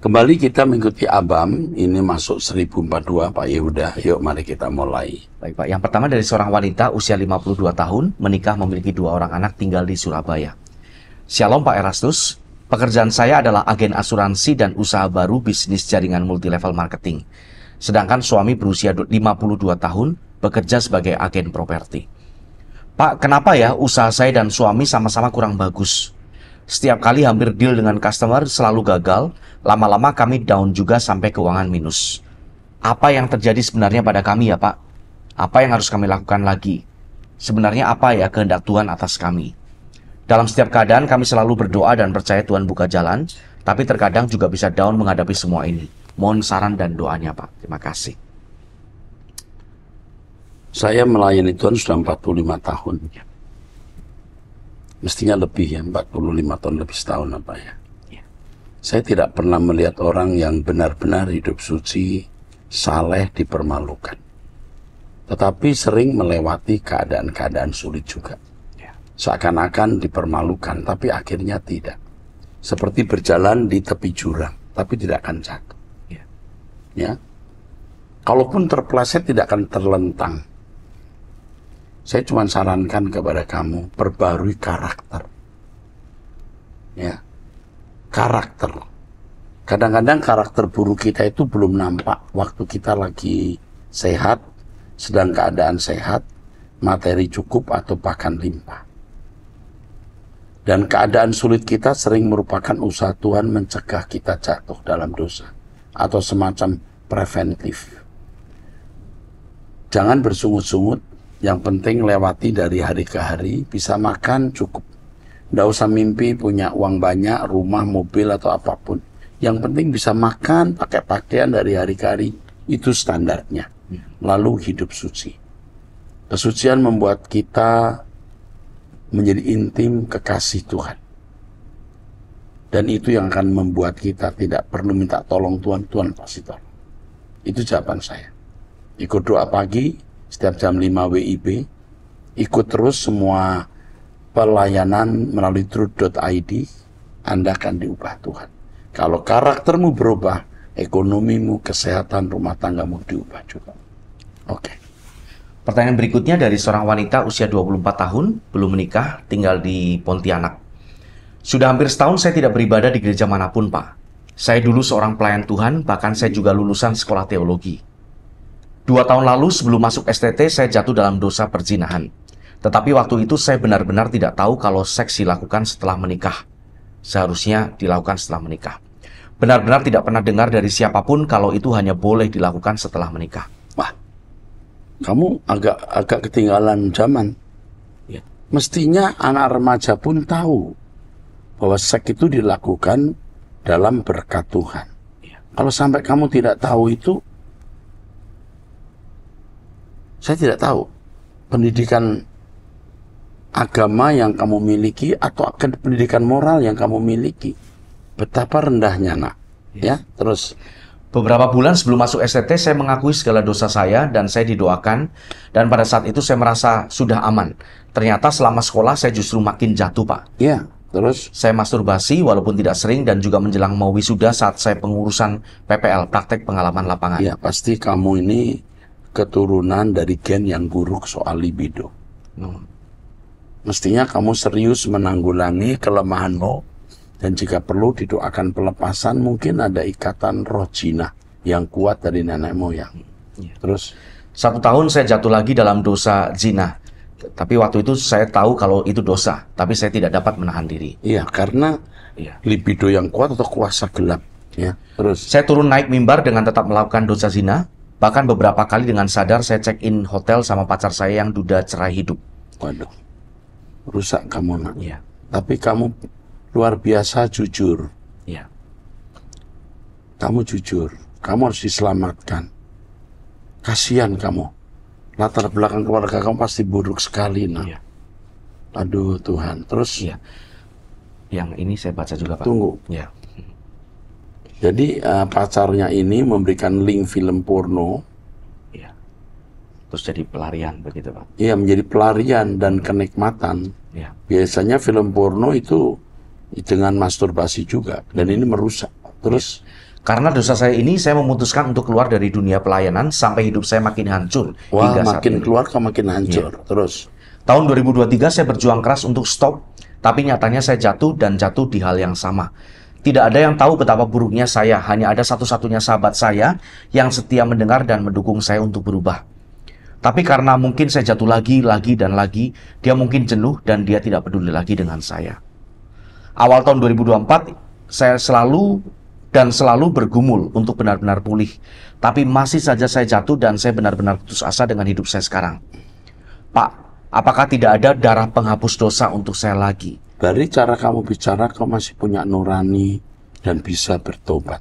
Kembali kita mengikuti Abam, ini masuk 1042 Pak Yehuda. Yuk mari kita mulai. Baik Pak, yang pertama dari seorang wanita usia 52 tahun, menikah memiliki 2 orang anak tinggal di Surabaya. Shalom Pak Erastus, pekerjaan saya adalah agen asuransi dan usaha baru bisnis jaringan multilevel marketing. Sedangkan suami berusia 52 tahun, bekerja sebagai agen properti. Pak, kenapa ya usaha saya dan suami sama-sama kurang bagus? Setiap kali hampir deal dengan customer selalu gagal, lama-lama kami down juga sampai keuangan minus. Apa yang terjadi sebenarnya pada kami ya Pak? Apa yang harus kami lakukan lagi? Sebenarnya apa ya kehendak Tuhan atas kami? Dalam setiap keadaan kami selalu berdoa dan percaya Tuhan buka jalan, tapi terkadang juga bisa down menghadapi semua ini. Mohon saran dan doanya Pak. Terima kasih. Saya melayani Tuhan sudah 45 tahun. Mestinya lebih ya, 45 tahun lebih setahun apa ya. Saya tidak pernah melihat orang yang benar-benar hidup suci, saleh, dipermalukan. Tetapi sering melewati keadaan-keadaan sulit juga. Seakan-akan dipermalukan, tapi akhirnya tidak. Seperti berjalan di tepi jurang, tapi tidak akan jatuh. Ya, kalaupun terpeleset tidak akan terlentang. Saya cuma sarankan kepada kamu, perbarui karakter. Ya, karakter. Kadang-kadang karakter buruk kita itu belum nampak waktu kita lagi sehat, sedang keadaan sehat, materi cukup atau bahkan limpah. Dan keadaan sulit kita sering merupakan usaha Tuhan mencegah kita jatuh dalam dosa atau semacam preventif. Jangan bersungut-sungut. Yang penting lewati dari hari ke hari, bisa makan cukup. Nggak usah mimpi punya uang banyak, rumah, mobil, atau apapun. Yang penting bisa makan, pakai pakaian dari hari ke hari, itu standarnya. Lalu hidup suci. Kesucian membuat kita menjadi intim kekasih Tuhan. Dan itu yang akan membuat kita tidak perlu minta tolong Tuhan, Tuhan pasti tolong. Itu jawaban saya. Ikut doa pagi, setiap jam 5 WIB, ikut terus semua pelayanan melalui truth.id, Anda akan diubah Tuhan. Kalau karaktermu berubah, ekonomimu, kesehatan, rumah tanggamu diubah juga. Oke. Pertanyaan berikutnya dari seorang wanita usia 24 tahun, belum menikah, tinggal di Pontianak. Sudah hampir setahun saya tidak beribadah di gereja manapun, Pak. Saya dulu seorang pelayan Tuhan, bahkan saya juga lulusan sekolah teologi. 2 tahun lalu sebelum masuk STT, saya jatuh dalam dosa perzinahan. Tetapi waktu itu saya benar-benar tidak tahu kalau seks dilakukan setelah menikah. Seharusnya dilakukan setelah menikah. Benar-benar tidak pernah dengar dari siapapun kalau itu hanya boleh dilakukan setelah menikah. Wah, kamu agak ketinggalan zaman. Ya. Mestinya anak remaja pun tahu bahwa seks itu dilakukan dalam berkat Tuhan. Ya. Kalau sampai kamu tidak tahu itu, saya tidak tahu pendidikan agama yang kamu miliki atau pendidikan moral yang kamu miliki. Betapa rendahnya, nak. Ya, terus. Beberapa bulan sebelum masuk STT, saya mengakui segala dosa saya dan saya didoakan. Dan pada saat itu saya merasa sudah aman. Ternyata selama sekolah saya justru makin jatuh, Pak. Ya, terus. Saya masturbasi walaupun tidak sering dan juga menjelang mau wisuda saat saya pengurusan PPL, praktek pengalaman lapangan. Ya, pasti kamu ini keturunan dari gen yang buruk soal libido. Mestinya kamu serius menanggulangi kelemahanmu dan jika perlu didoakan pelepasan, mungkin ada ikatan roh jinah yang kuat dari nenek moyang. Terus 1 tahun saya jatuh lagi dalam dosa zina. Tapi waktu itu saya tahu kalau itu dosa, tapi saya tidak dapat menahan diri. Iya, karena libido yang kuat atau kuasa gelap. Ya, terus saya turun naik mimbar dengan tetap melakukan dosa zina. Bahkan beberapa kali dengan sadar saya check-in hotel sama pacar saya yang duda cerai hidup. Waduh, rusak kamu, nak. Iya. Tapi kamu luar biasa jujur. Iya. Kamu jujur, kamu harus diselamatkan. Kasihan kamu. Latar belakang keluarga kamu pasti buruk sekali, nak. Iya. Aduh Tuhan, terus. Iya. Yang ini saya baca juga, Pak. Tunggu. Iya. Jadi pacarnya ini memberikan link film porno. Iya. Terus jadi pelarian begitu, Pak. Iya, menjadi pelarian dan kenikmatan. Iya. Biasanya film porno itu dengan masturbasi juga, dan ini merusak. Terus Karena dosa saya ini, saya memutuskan untuk keluar dari dunia pelayanan sampai hidup saya makin hancur. Wah, hingga saat makin ini. keluar kok makin hancur. Terus, Tahun 2023 saya berjuang keras untuk stop, tapi nyatanya saya jatuh dan jatuh di hal yang sama. Tidak ada yang tahu betapa buruknya saya, hanya ada satu-satunya sahabat saya yang setia mendengar dan mendukung saya untuk berubah. Tapi karena mungkin saya jatuh lagi, dan lagi, dia mungkin jenuh dan dia tidak peduli lagi dengan saya. Awal tahun 2024, saya selalu bergumul untuk benar-benar pulih. Tapi masih saja saya jatuh dan saya benar-benar putus asa dengan hidup saya sekarang. Pak, apakah tidak ada darah penghapus dosa untuk saya lagi? dari cara kamu bicara, kau masih punya nurani dan bisa bertobat.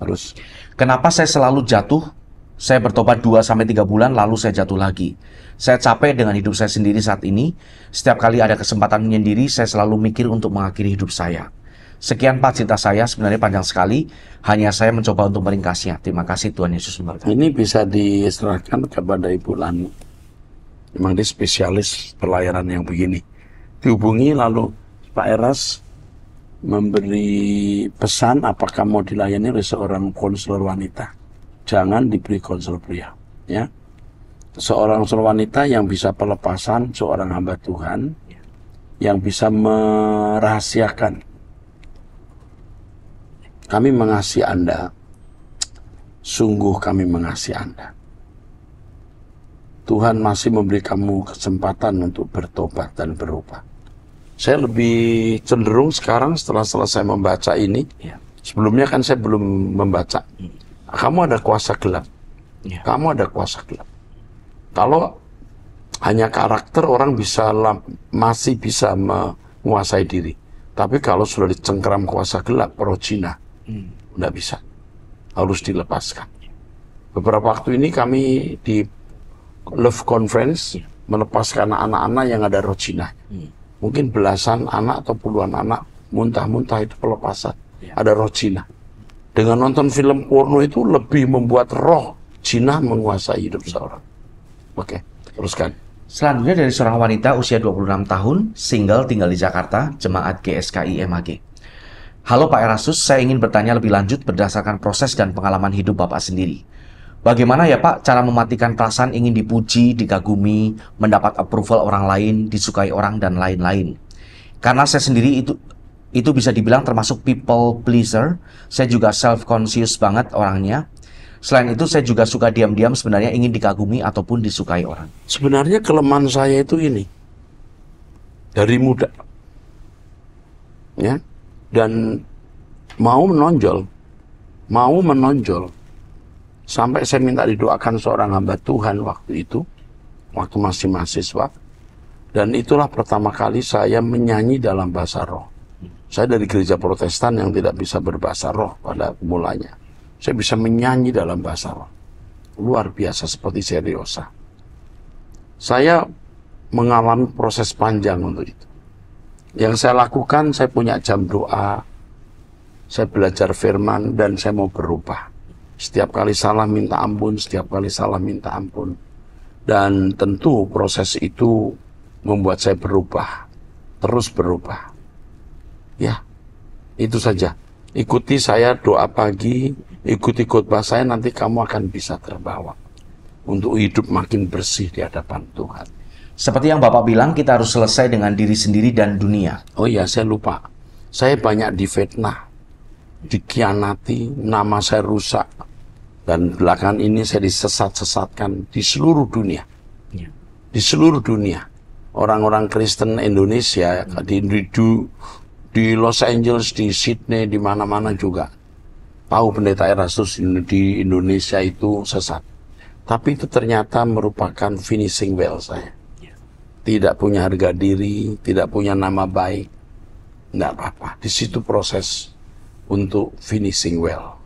Terus, Kenapa saya selalu jatuh? Saya bertobat 2-3 bulan lalu saya jatuh lagi. Saya capek dengan hidup saya sendiri saat ini. Setiap kali ada kesempatan menyendiri, saya selalu mikir untuk mengakhiri hidup saya. Sekian Pak, cerita saya sebenarnya panjang sekali. Hanya saya mencoba untuk meringkasnya. Terima kasih, Tuhan Yesus memberkati. ini bisa diserahkan kepada Ibu Lani. Memang dia spesialis pelayanan yang begini. Dihubungi lalu Pak Eras memberi pesan apakah mau dilayani oleh seorang konselor wanita. Jangan diberi konselor pria. Ya. Seorang konselor wanita yang bisa pelepasan seorang hamba Tuhan, yang bisa merahasiakan. Kami mengasihi Anda, sungguh kami mengasihi Anda. Tuhan masih memberi kamu kesempatan untuk bertobat dan berubah. Saya lebih cenderung sekarang setelah selesai membaca ini, sebelumnya kan saya belum membaca. Kamu ada kuasa gelap. Kamu ada kuasa gelap. Kalau hanya karakter, orang masih bisa menguasai diri. Tapi kalau sudah dicengkeram kuasa gelap, roh Cina, nggak bisa. Harus dilepaskan. Beberapa waktu ini kami di Love Conference melepaskan anak-anak yang ada roh Cina. Mungkin belasan anak atau puluhan anak muntah-muntah itu pelepasan. Ada roh Cina. Dengan nonton film porno itu lebih membuat roh Cina menguasai hidup seorang. Oke, teruskan. Selanjutnya dari seorang wanita usia 26 tahun, single, tinggal di Jakarta, jemaat GSKI MAG. Halo Pak Erastus, saya ingin bertanya lebih lanjut berdasarkan proses dan pengalaman hidup Bapak sendiri. Bagaimana ya Pak cara mematikan perasaan ingin dipuji, dikagumi, mendapat approval orang lain, disukai orang, dan lain-lain? Karena saya sendiri itu bisa dibilang termasuk people pleaser. Saya juga self-conscious banget orangnya. Selain itu saya juga suka diam-diam sebenarnya ingin dikagumi ataupun disukai orang. Sebenarnya kelemahan saya itu ini. Dari muda. Ya. Dan mau menonjol. Sampai saya minta didoakan seorang hamba Tuhan waktu itu. Waktu masih mahasiswa. Dan itulah pertama kali saya menyanyi dalam bahasa roh. Saya dari gereja Protestan yang tidak bisa berbahasa roh pada mulanya. Saya bisa menyanyi dalam bahasa roh. Luar biasa seperti seriosa. Saya mengalami proses panjang untuk itu. Yang saya lakukan, saya punya jam doa. Saya belajar firman dan saya mau berubah. Setiap kali salah minta ampun, Dan tentu proses itu membuat saya berubah. Terus berubah. Ya, itu saja. Ikuti saya doa pagi, ikuti khotbah saya, nanti kamu akan bisa terbawa untuk hidup makin bersih di hadapan Tuhan. Seperti yang Bapak bilang, kita harus selesai dengan diri sendiri dan dunia. Oh iya, saya lupa. Saya banyak difitnah, dikhianati, nama saya rusak. Dan belakangan ini saya disesat-sesatkan di seluruh dunia. Di seluruh dunia. Orang-orang Kristen Indonesia, di Los Angeles, di Sydney, di mana-mana juga tahu pendeta Erastus di Indonesia itu sesat. Tapi itu ternyata merupakan finishing well saya. Tidak punya harga diri, tidak punya nama baik, enggak apa-apa. Di situ proses untuk finishing well.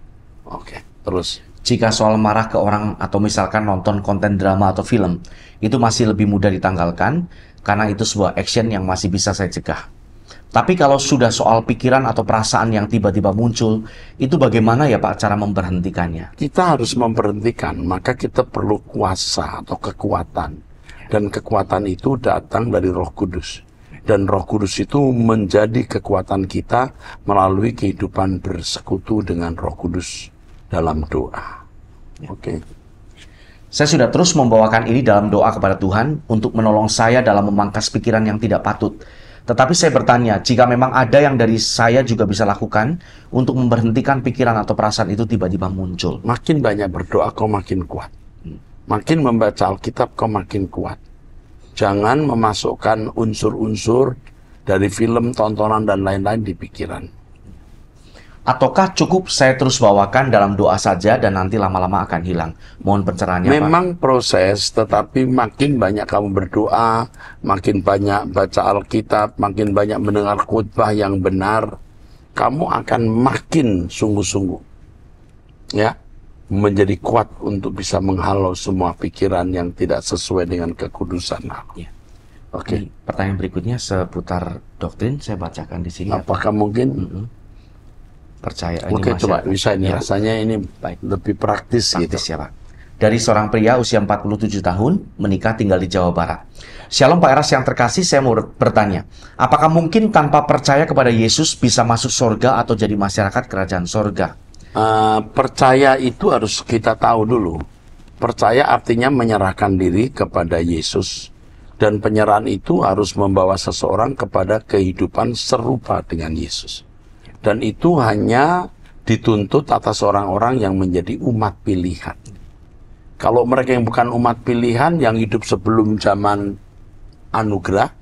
Oke, terus. Jika soal marah ke orang atau misalkan nonton konten drama atau film, itu masih lebih mudah ditanggalkan karena itu sebuah action yang masih bisa saya cegah. Tapi kalau sudah soal pikiran atau perasaan yang tiba-tiba muncul, itu bagaimana ya Pak cara memberhentikannya? Kita harus memberhentikan, maka kita perlu kuasa atau kekuatan. Dan kekuatan itu datang dari Roh Kudus. Dan Roh Kudus itu menjadi kekuatan kita melalui kehidupan bersekutu dengan Roh Kudus dalam doa. Oke. Saya sudah terus membawakan ini dalam doa kepada Tuhan untuk menolong saya dalam memangkas pikiran yang tidak patut. Tetapi saya bertanya, jika memang ada yang dari saya juga bisa lakukan untuk memberhentikan pikiran atau perasaan itu tiba-tiba muncul. Makin banyak berdoa, kau makin kuat. Makin membaca Alkitab, kau makin kuat. Jangan memasukkan unsur-unsur dari film, tontonan, dan lain-lain di pikiran. Ataukah cukup saya terus bawakan dalam doa saja dan nanti lama-lama akan hilang? Mohon pencerahannya, Pak. Memang proses, tetapi makin banyak kamu berdoa, makin banyak baca Alkitab, makin banyak mendengar khotbah yang benar, kamu akan makin sungguh-sungguh ya, menjadi kuat untuk bisa menghalau semua pikiran yang tidak sesuai dengan kekudusan Allah. Ya. Oke. Pertanyaan berikutnya seputar doktrin, saya bacakan di sini. Apakah mungkin? Percaya ini Oke, coba bisa ini ya. rasanya ini Baik. lebih praktis gitu. Ya, Pak. Dari seorang pria usia 47 tahun, menikah tinggal di Jawa Barat. Shalom Pak Eras yang terkasih, saya mau bertanya, apakah mungkin tanpa percaya kepada Yesus bisa masuk surga atau jadi masyarakat kerajaan surga? Percaya itu harus kita tahu dulu. Percaya artinya menyerahkan diri kepada Yesus. Dan penyerahan itu harus membawa seseorang kepada kehidupan serupa dengan Yesus. Dan itu hanya dituntut atas orang-orang yang menjadi umat pilihan. Kalau mereka yang bukan umat pilihan, yang hidup sebelum zaman anugerah,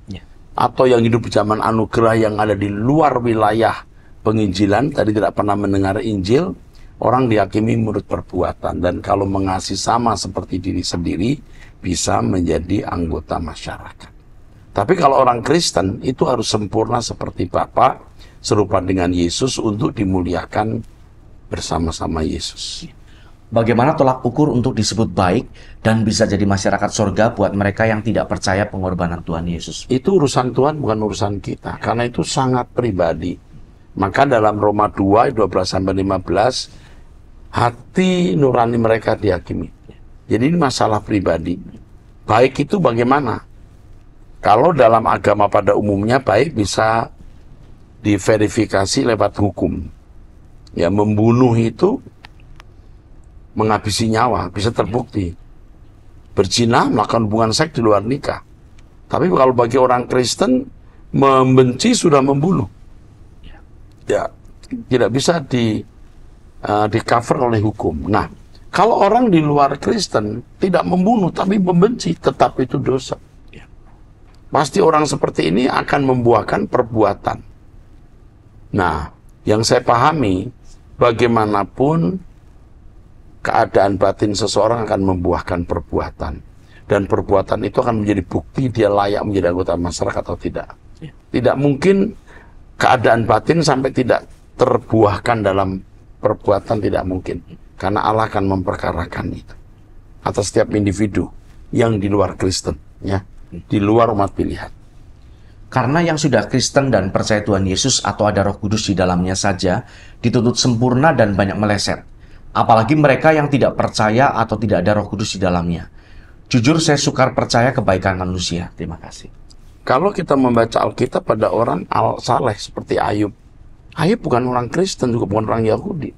atau yang hidup zaman anugerah yang ada di luar wilayah penginjilan, tadi tidak pernah mendengar Injil, orang dihakimi menurut perbuatan. Dan kalau mengasihi sama seperti diri sendiri, bisa menjadi anggota masyarakat. Tapi kalau orang Kristen, itu harus sempurna seperti Bapa, serupa dengan Yesus untuk dimuliakan bersama-sama Yesus. Bagaimana tolak ukur untuk disebut baik dan bisa jadi masyarakat surga buat mereka yang tidak percaya pengorbanan Tuhan Yesus? Itu urusan Tuhan, bukan urusan kita. Karena itu sangat pribadi. Maka dalam Roma 2, 12-15, hati nurani mereka dihakimi. Jadi ini masalah pribadi. Baik itu bagaimana? Kalau dalam agama pada umumnya baik bisa diverifikasi lewat hukum. Ya, membunuh itu menghabisi nyawa, bisa terbukti. Berzina, melakukan hubungan seks di luar nikah. Tapi kalau bagi orang Kristen, membenci sudah membunuh. Ya, tidak bisa di cover oleh hukum. Nah, kalau orang di luar Kristen tidak membunuh tapi membenci, tetap itu dosa. Pasti orang seperti ini akan membuahkan perbuatan. Nah, yang saya pahami, bagaimanapun keadaan batin seseorang akan membuahkan perbuatan. Dan perbuatan itu akan menjadi bukti dia layak menjadi anggota masyarakat atau tidak. Tidak mungkin keadaan batin sampai tidak terbuahkan dalam perbuatan, tidak mungkin. Karena Allah akan memperkarakan itu atas setiap individu yang di luar Kristen, ya, di luar umat pilihan. Karena yang sudah Kristen dan percaya Tuhan Yesus atau ada Roh Kudus di dalamnya saja dituntut sempurna dan banyak meleset. Apalagi mereka yang tidak percaya atau tidak ada Roh Kudus di dalamnya. Jujur saya sukar percaya kebaikan manusia. Terima kasih. Kalau kita membaca Alkitab pada orang saleh seperti Ayub. Ayub bukan orang Kristen, juga bukan orang Yahudi.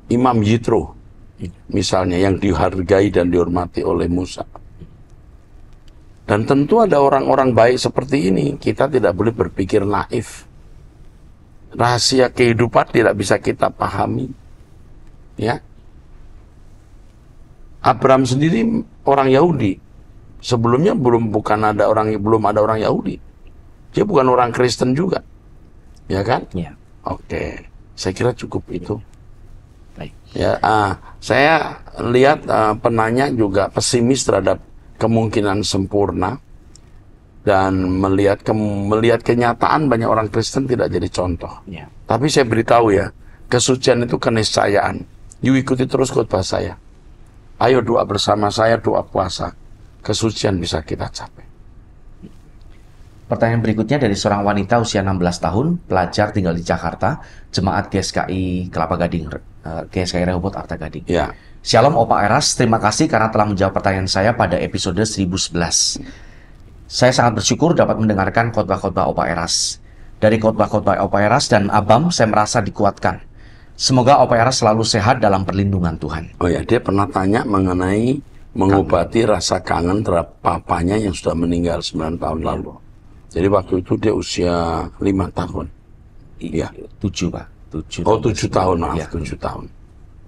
Imam Yitro, misalnya, yang dihargai dan dihormati oleh Musa. Dan tentu ada orang-orang baik seperti ini. Kita tidak boleh berpikir naif. Rahasia kehidupan tidak bisa kita pahami. Ya, Abraham sendiri orang Yahudi. Sebelumnya belum ada orang Yahudi. Dia bukan orang Kristen juga, ya kan? Ya. Oke, saya kira cukup itu. Baik. Ya, saya lihat penanya juga pesimis terhadap kemungkinan sempurna dan melihat kenyataan banyak orang Kristen tidak jadi contoh. Ya. Tapi saya beritahu ya, kesucian itu keniscayaan. You ikuti terus khotbah saya. Ayo doa bersama saya, doa puasa. Kesucian bisa kita capai. Pertanyaan berikutnya dari seorang wanita usia 16 tahun, pelajar tinggal di Jakarta, jemaat GSKI Kelapa Gading, GSKI Rehoboth Arta Gading. Ya. Shalom Opa Eras, terima kasih karena telah menjawab pertanyaan saya pada episode 1011. Saya sangat bersyukur dapat mendengarkan khotbah-khotbah Opa Eras. Dari khotbah-khotbah Opa Eras dan Abam, saya merasa dikuatkan. Semoga Opa Eras selalu sehat dalam perlindungan Tuhan. Oh ya, dia pernah tanya mengenai mengobati rasa kangen terhadap papanya yang sudah meninggal 9 tahun lalu. Jadi waktu itu dia usia 5 tahun. Iya. 7, Pak. 7 Oh, 7 tahun, maaf. Ya. 7 tahun.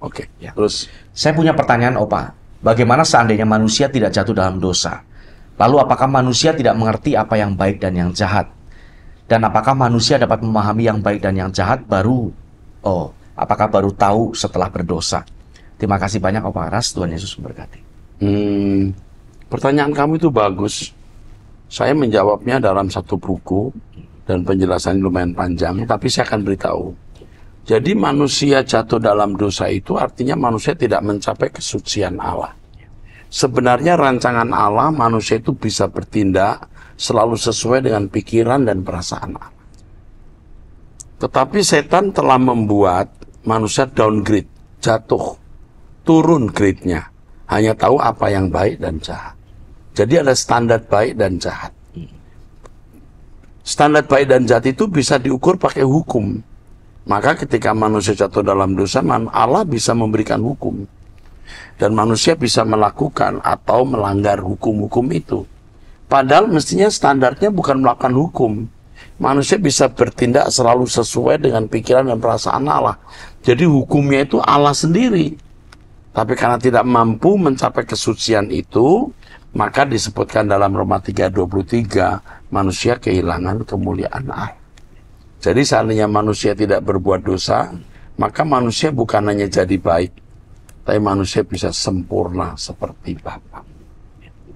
Oke. Ya. Terus, Saya punya pertanyaan, Opa. Bagaimana seandainya manusia tidak jatuh dalam dosa? Lalu apakah manusia tidak mengerti apa yang baik dan yang jahat? Dan apakah manusia dapat memahami yang baik dan yang jahat apakah baru tahu setelah berdosa? Terima kasih banyak, Opa Eras. Tuhan Yesus memberkati. pertanyaan kamu itu bagus. Saya menjawabnya dalam satu buku dan penjelasannya lumayan panjang, tapi saya akan beritahu. Jadi manusia jatuh dalam dosa itu artinya manusia tidak mencapai kesucian Allah. Sebenarnya rancangan Allah, manusia itu bisa bertindak selalu sesuai dengan pikiran dan perasaan Allah. Tetapi setan telah membuat manusia downgrade, jatuh, turun grade-nya. Hanya tahu apa yang baik dan jahat. Jadi ada standar baik dan jahat. Standar baik dan jahat itu bisa diukur pakai hukum. Maka ketika manusia jatuh dalam dosa, Allah bisa memberikan hukum. Dan manusia bisa melakukan atau melanggar hukum-hukum itu. Padahal mestinya standarnya bukan melakukan hukum. Manusia bisa bertindak selalu sesuai dengan pikiran dan perasaan Allah. Jadi hukumnya itu Allah sendiri. Tapi karena tidak mampu mencapai kesucian itu, maka disebutkan dalam Roma 3:23, manusia kehilangan kemuliaan Allah. Jadi seandainya manusia tidak berbuat dosa, maka manusia bukan hanya jadi baik, tapi manusia bisa sempurna seperti Bapa.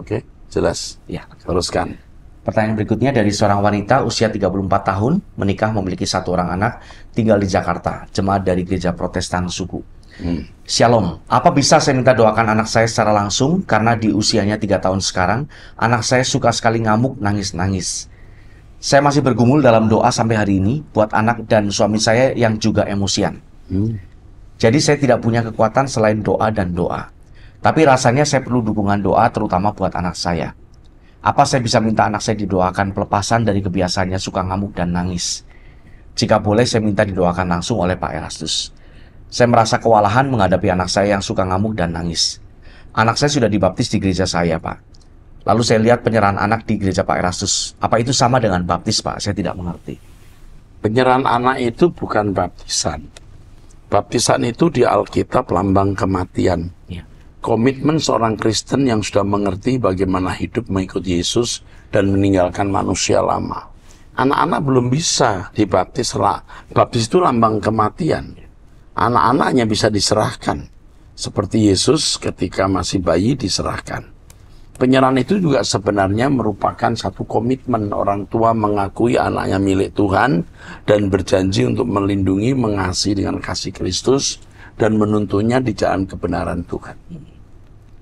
Oke, jelas? Ya. Teruskan. Pertanyaan berikutnya dari seorang wanita usia 34 tahun, menikah memiliki 1 orang anak, tinggal di Jakarta, jemaat dari gereja Protestan suku. Shalom, apa bisa saya minta doakan anak saya secara langsung karena di usianya 3 tahun sekarang, anak saya suka sekali ngamuk, nangis-nangis. Saya masih bergumul dalam doa sampai hari ini buat anak dan suami saya yang juga emosian. Jadi saya tidak punya kekuatan selain doa dan doa. Tapi rasanya saya perlu dukungan doa terutama buat anak saya. Apa saya bisa minta anak saya didoakan pelepasan dari kebiasaannya suka ngamuk dan nangis? Jika boleh saya minta didoakan langsung oleh Pak Erastus. Saya merasa kewalahan menghadapi anak saya yang suka ngamuk dan nangis. Anak saya sudah dibaptis di gereja saya, Pak. Lalu saya lihat penyerahan anak di gereja Pak Erastus. Apa itu sama dengan baptis, Pak? Saya tidak mengerti. Penyerahan anak itu bukan baptisan. Baptisan itu di Alkitab lambang kematian. Ya. Komitmen seorang Kristen yang sudah mengerti bagaimana hidup mengikut Yesus dan meninggalkan manusia lama. Anak-anak belum bisa dibaptis. Baptis itu lambang kematian. Anak-anaknya bisa diserahkan. Seperti Yesus ketika masih bayi diserahkan. Penyerahan itu juga sebenarnya merupakan satu komitmen orang tua mengakui anaknya milik Tuhan dan berjanji untuk melindungi, mengasihi dengan kasih Kristus dan menuntunnya di jalan kebenaran Tuhan.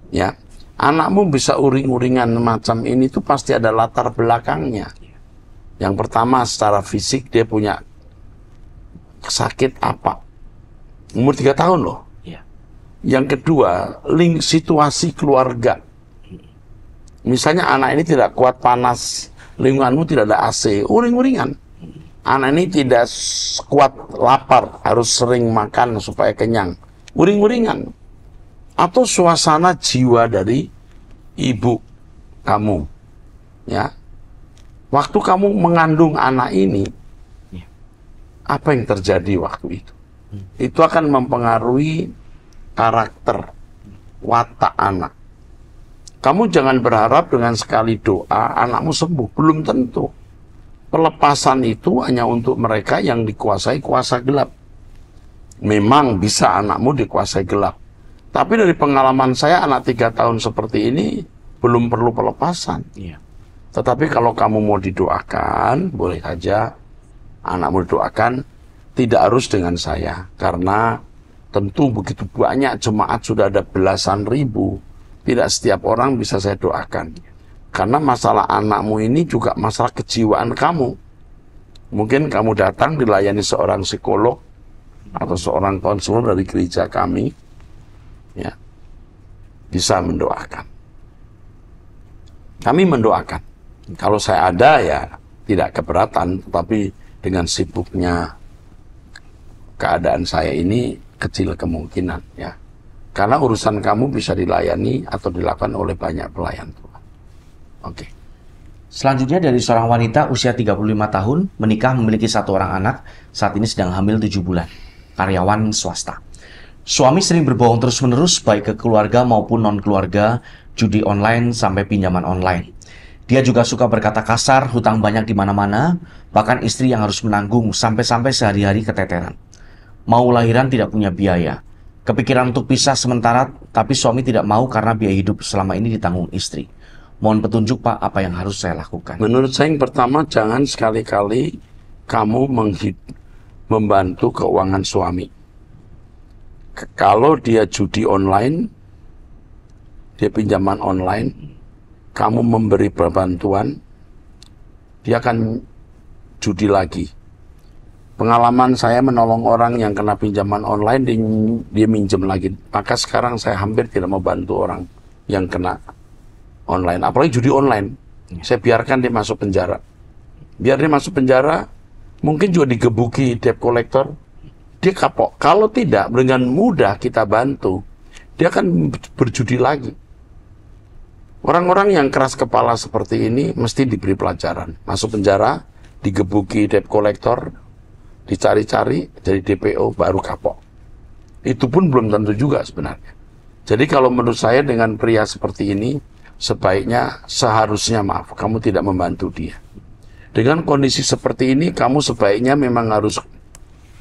Ya, anakmu bisa uring-uringan macam ini tuh pasti ada latar belakangnya. Yang pertama secara fisik dia punya sakit apa? Umur 3 tahun loh. Ya. Yang kedua, situasi keluarga. Misalnya anak ini tidak kuat panas, lingkunganmu tidak ada AC, uring-uringan. Anak ini tidak kuat lapar, harus sering makan supaya kenyang, uring-uringan. Atau suasana jiwa dari ibu kamu. Ya. Waktu kamu mengandung anak ini, apa yang terjadi waktu itu? Itu akan mempengaruhi karakter, watak anak. Kamu jangan berharap dengan sekali doa anakmu sembuh. Belum tentu. Pelepasan itu hanya untuk mereka yang dikuasai kuasa gelap. Memang bisa anakmu dikuasai gelap. Tapi dari pengalaman saya anak 3 tahun seperti ini belum perlu pelepasan. Iya. Tetapi kalau kamu mau didoakan, boleh saja anakmu didoakan. Tidak harus dengan saya, karena tentu begitu banyak jemaat, sudah ada belasan ribu. Tidak setiap orang bisa saya doakan. Karena masalah anakmu ini juga masalah kejiwaan kamu. Mungkin kamu datang dilayani seorang psikolog atau seorang konselor dari gereja kami, ya, bisa mendoakan. Kami mendoakan. Kalau saya ada ya tidak keberatan, tapi dengan sibuknya keadaan saya ini kecil kemungkinan ya. Karena urusan kamu bisa dilayani atau dilakukan oleh banyak pelayan Tuhan. Oke. Selanjutnya dari seorang wanita usia 35 tahun, menikah memiliki 1 orang anak, saat ini sedang hamil 7 bulan, karyawan swasta. Suami sering berbohong terus-menerus baik ke keluarga maupun non-keluarga, judi online sampai pinjaman online. Dia juga suka berkata kasar, hutang banyak di mana-mana, bahkan istri yang harus menanggung sampai-sampai sehari-hari keteteran. Mau lahiran tidak punya biaya. Kepikiran untuk pisah sementara, tapi suami tidak mau karena biaya hidup selama ini ditanggung istri. Mohon petunjuk Pak, apa yang harus saya lakukan? Menurut saya yang pertama, jangan sekali-kali kamu membantu keuangan suami. Kalau dia judi online, dia pinjaman online, kamu memberi bantuan, dia akan judi lagi. Pengalaman saya menolong orang yang kena pinjaman online, dia minjem lagi. Maka sekarang saya hampir tidak mau bantu orang yang kena online. Apalagi judi online. Saya biarkan dia masuk penjara. Biar dia masuk penjara, mungkin juga digebuki debt collector, dia kapok. Kalau tidak, dengan mudah kita bantu, dia akan berjudi lagi. Orang-orang yang keras kepala seperti ini mesti diberi pelajaran. Masuk penjara, digebuki debt collector, dicari-cari, jadi DPO, baru kapok. Itu pun belum tentu juga sebenarnya. Jadi kalau menurut saya dengan pria seperti ini, sebaiknya seharusnya maaf, kamu tidak membantu dia. Dengan kondisi seperti ini, kamu sebaiknya memang harus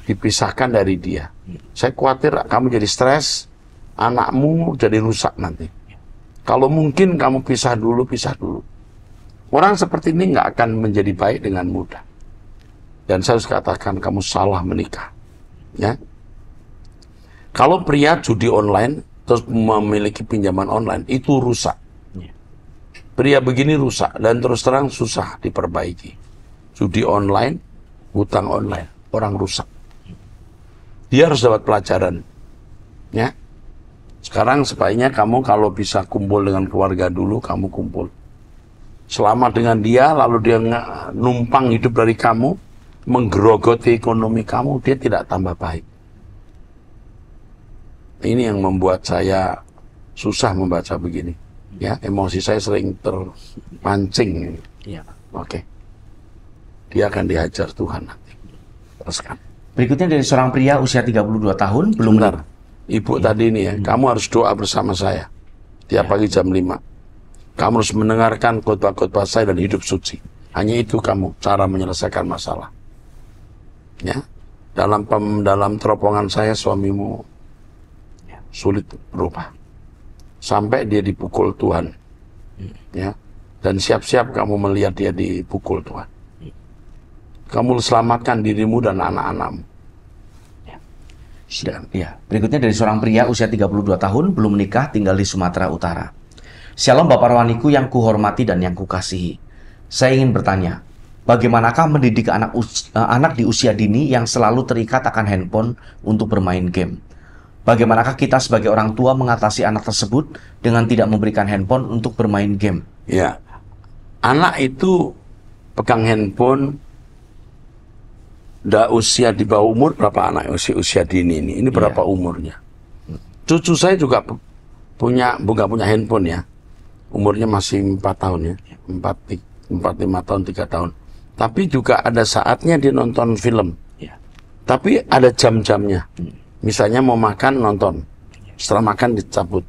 dipisahkan dari dia. Saya khawatir kamu jadi stres, anakmu jadi rusak nanti. Kalau mungkin kamu pisah dulu, pisah dulu. Orang seperti ini nggak akan menjadi baik dengan mudah. Dan saya harus katakan kamu salah menikah. Ya. Kalau pria judi online, terus memiliki pinjaman online, itu rusak. Pria begini rusak, dan terus terang susah diperbaiki. Judi online, hutang online, orang rusak. Dia harus dapat pelajaran. Ya. Sekarang sebaiknya kamu kalau bisa kumpul dengan keluarga dulu, kamu kumpul. Selama dengan dia, lalu dia numpang hidup dari kamu, menggerogoti ekonomi kamu, dia tidak tambah baik. Ini yang membuat saya susah membaca begini. Ya, emosi saya sering terpancing. Iya. Oke. Dia akan dihajar Tuhan nanti. Teruskan. Berikutnya dari seorang pria usia 32 tahun, belum Benar. Ibu tadi ini ya, kamu harus doa bersama saya. Tiap pagi jam 5. Kamu harus mendengarkan khotbah-khotbah saya dan hidup suci. Hanya itu kamu cara menyelesaikan masalah. Ya. Dalam teropongan saya, suamimu sulit berubah. Sampai dia dipukul Tuhan. Ya. Dan siap-siap kamu melihat dia dipukul Tuhan. Kamu selamatkan dirimu dan anak-anakmu. Ya. Berikutnya dari seorang pria usia 32 tahun, belum menikah, tinggal di Sumatera Utara. Shalom Bapak Rohaniku yang kuhormati dan yang kukasihi. Saya ingin bertanya, bagaimanakah mendidik anak di usia dini yang selalu terikat akan handphone untuk bermain game? Bagaimanakah kita sebagai orang tua mengatasi anak tersebut dengan tidak memberikan handphone untuk bermain game? Ya, anak itu pegang handphone. Usia di bawah umur berapa anak usia dini ini? Ini berapa umurnya? Cucu saya juga bukan punya handphone ya. Umurnya masih 4 tahun ya. 4-5 tahun, 3 tahun. Tapi juga ada saatnya dia nonton film. Tapi ada jam-jamnya. Misalnya mau makan, nonton. Setelah makan dicabut.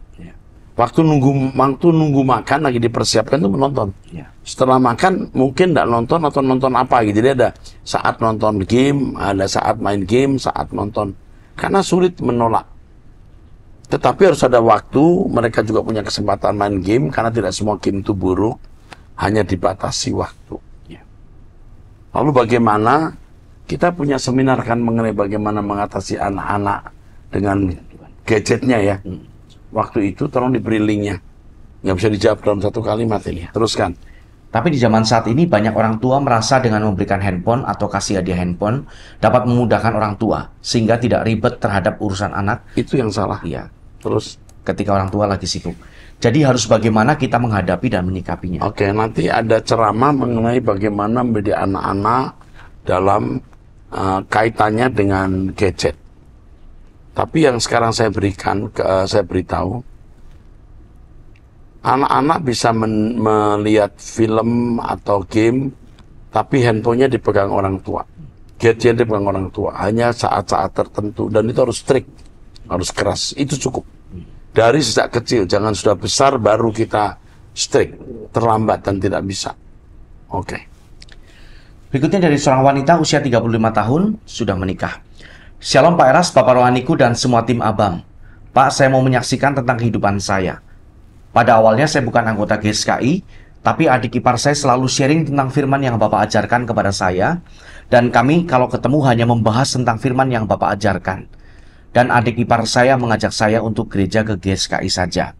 Waktu nunggu makan lagi dipersiapkan tuh menonton. Setelah makan mungkin tidak nonton atau nonton apa gitu. Jadi ada saat nonton game, ada saat main game, saat nonton. Karena sulit menolak. Tetapi harus ada waktu, mereka juga punya kesempatan main game, karena tidak semua game itu buruk, hanya dibatasi waktu. Lalu bagaimana, kita punya seminar kan mengenai bagaimana mengatasi anak-anak dengan gadgetnya ya. Waktu itu tolong diberi linknya. Nggak bisa dijawab dalam 1 kalimat ini. Teruskan. Tapi di zaman saat ini banyak orang tua merasa dengan memberikan handphone atau kasih hadiah handphone dapat memudahkan orang tua sehingga tidak ribet terhadap urusan anak. Itu yang salah. Iya. Terus ketika orang tua lagi sibuk. Jadi harus bagaimana kita menghadapi dan menyikapinya. Oke, nanti ada ceramah mengenai bagaimana mendidik anak-anak dalam kaitannya dengan gadget. Tapi yang sekarang saya beritahu, anak-anak bisa melihat film atau game, tapi handphonenya dipegang orang tua. Gadget dipegang orang tua, hanya saat-saat tertentu, dan itu harus strict, harus keras, itu cukup. Dari sejak kecil, jangan sudah besar baru kita strict, terlambat dan tidak bisa. Oke. Berikutnya dari seorang wanita usia 35 tahun, sudah menikah. Shalom Pak Eras, Bapak Rohaniku, dan semua tim Abam. Pak, saya mau menyaksikan tentang kehidupan saya. Pada awalnya saya bukan anggota GSKI, tapi adik ipar saya selalu sharing tentang firman yang Bapak ajarkan kepada saya, dan kami kalau ketemu hanya membahas tentang firman yang Bapak ajarkan. Dan adik ipar saya mengajak saya untuk gereja ke GSKI saja.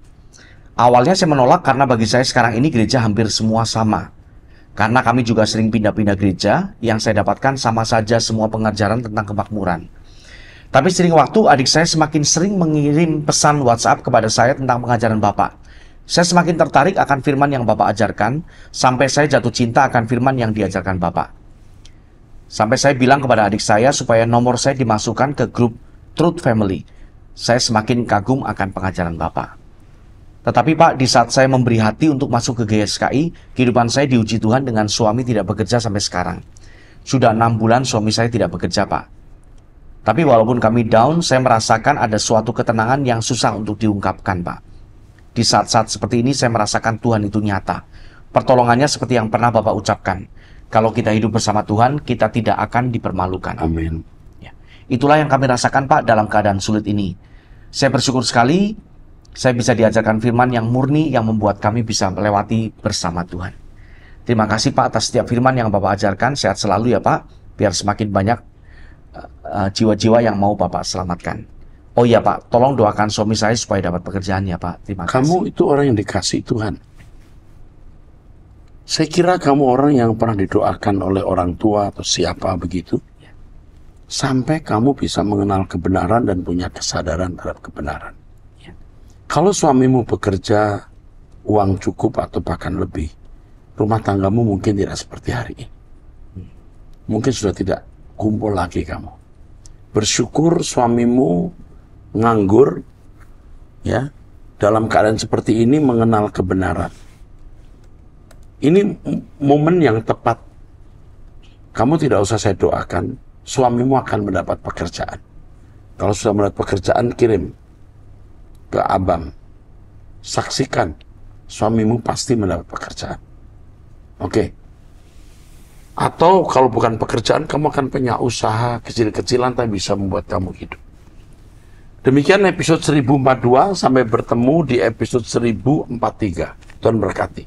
Awalnya saya menolak karena bagi saya sekarang ini gereja hampir semua sama. Karena kami juga sering pindah-pindah gereja, yang saya dapatkan sama saja semua pengajaran tentang kemakmuran. Tapi sering waktu adik saya semakin sering mengirim pesan WhatsApp kepada saya tentang pengajaran Bapak. Saya semakin tertarik akan firman yang Bapak ajarkan, sampai saya jatuh cinta akan firman yang diajarkan Bapak. Sampai saya bilang kepada adik saya supaya nomor saya dimasukkan ke grup Truth Family. Saya semakin kagum akan pengajaran Bapak. Tetapi Pak, di saat saya memberi hati untuk masuk ke GSKI, kehidupan saya diuji Tuhan dengan suami tidak bekerja sampai sekarang. Sudah 6 bulan suami saya tidak bekerja, Pak. Tapi walaupun kami down, saya merasakan ada suatu ketenangan yang susah untuk diungkapkan, Pak. Di saat-saat seperti ini saya merasakan Tuhan itu nyata. Pertolongannya seperti yang pernah Bapak ucapkan. Kalau kita hidup bersama Tuhan, kita tidak akan dipermalukan. Amin. Ya. Itulah yang kami rasakan, Pak, dalam keadaan sulit ini. Saya bersyukur sekali, saya bisa diajarkan firman yang murni yang membuat kami bisa melewati bersama Tuhan. Terima kasih, Pak, atas setiap firman yang Bapak ajarkan. Sehat selalu ya, Pak. Biar semakin banyak jiwa-jiwa yang mau Bapak selamatkan. Oh iya Pak, tolong doakan suami saya supaya dapat pekerjaan ya Pak. Terima kasih. Kamu itu orang yang dikasih Tuhan. Saya kira kamu orang yang pernah didoakan oleh orang tua atau siapa begitu. Sampai kamu bisa mengenal kebenaran dan punya kesadaran terhadap kebenaran. Ya. Kalau suamimu bekerja, uang cukup atau bahkan lebih, rumah tanggamu mungkin tidak seperti hari ini. Mungkin sudah tidak kumpul lagi kamu. Bersyukur suamimu nganggur, ya, dalam keadaan seperti ini mengenal kebenaran. Ini momen yang tepat. Kamu tidak usah saya doakan, suamimu akan mendapat pekerjaan. Kalau sudah mendapat pekerjaan, kirim ke Abam. Saksikan, suamimu pasti mendapat pekerjaan. Oke. Atau kalau bukan pekerjaan, kamu akan punya usaha kecil-kecilan tapi bisa membuat kamu hidup. Demikian episode 1042, sampai bertemu di episode 1043. Tuhan berkati.